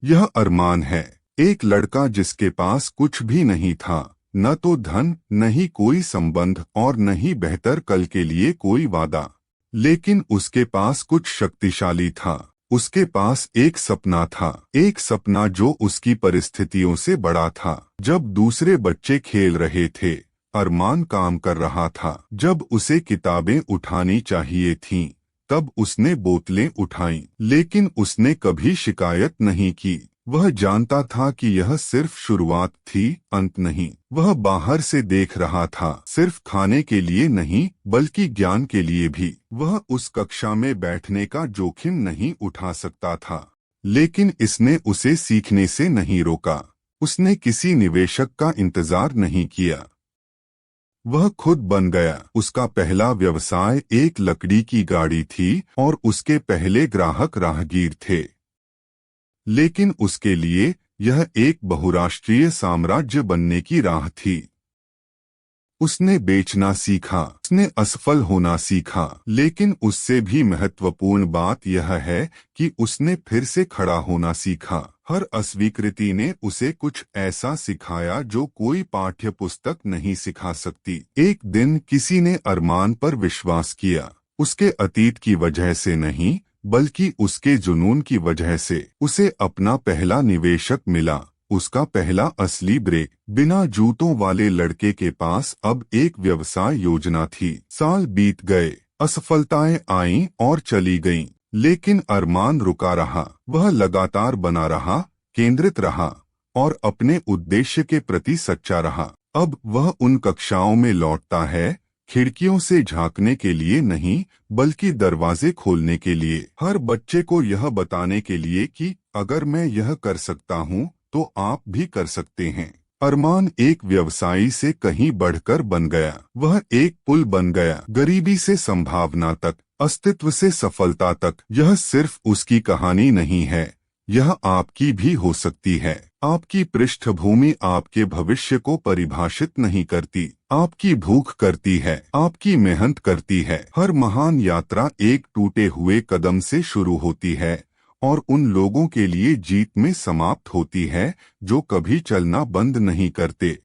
यह अरमान है, एक लड़का जिसके पास कुछ भी नहीं था, न तो धन, न ही कोई संबंध और न ही बेहतर कल के लिए कोई वादा। लेकिन उसके पास कुछ शक्तिशाली था। उसके पास एक सपना था, एक सपना जो उसकी परिस्थितियों से बड़ा था। जब दूसरे बच्चे खेल रहे थे, अरमान काम कर रहा था। जब उसे किताबें उठानी चाहिए थीं, तब उसने बोतलें उठाईं। लेकिन उसने कभी शिकायत नहीं की। वह जानता था कि यह सिर्फ शुरुआत थी, अंत नहीं। वह बाहर से देख रहा था, सिर्फ खाने के लिए नहीं बल्कि ज्ञान के लिए भी। वह उस कक्षा में बैठने का जोखिम नहीं उठा सकता था, लेकिन इसने उसे सीखने से नहीं रोका। उसने किसी निवेशक का इंतजार नहीं किया, वह खुद बन गया। उसका पहला व्यवसाय एक लकड़ी की गाड़ी थी और उसके पहले ग्राहक राहगीर थे। लेकिन उसके लिए यह एक बहुराष्ट्रीय साम्राज्य बनने की राह थी। उसने बेचना सीखा, उसने असफल होना सीखा, लेकिन उससे भी महत्वपूर्ण बात यह है कि उसने फिर से खड़ा होना सीखा। हर अस्वीकृति ने उसे कुछ ऐसा सिखाया जो कोई पाठ्य पुस्तक नहीं सिखा सकती। एक दिन किसी ने अरमान पर विश्वास किया, उसके अतीत की वजह से नहीं बल्कि उसके जुनून की वजह से। उसे अपना पहला निवेशक मिला, उसका पहला असली ब्रेक। बिना जूतों वाले लड़के के पास अब एक व्यवसाय योजना थी। साल बीत गए, असफलताएं आईं और चली गईं, लेकिन अरमान रुका रहा। वह लगातार बना रहा, केंद्रित रहा और अपने उद्देश्य के प्रति सच्चा रहा। अब वह उन कक्षाओं में लौटता है, खिड़कियों से झांकने के लिए नहीं बल्कि दरवाजे खोलने के लिए। हर बच्चे को यह बताने के लिए कि अगर मैं यह कर सकता हूँ तो आप भी कर सकते हैं। अरमान एक व्यवसायी से कहीं बढ़कर बन गया। वह एक पुल बन गया, गरीबी से संभावना तक, अस्तित्व से सफलता तक। यह सिर्फ उसकी कहानी नहीं है, यह आपकी भी हो सकती है। आपकी पृष्ठभूमि आपके भविष्य को परिभाषित नहीं करती, आपकी भूख करती है, आपकी मेहनत करती है। हर महान यात्रा एक टूटे हुए कदम से शुरू होती है और उन लोगों के लिए जीत में समाप्त होती है जो कभी चलना बंद नहीं करते।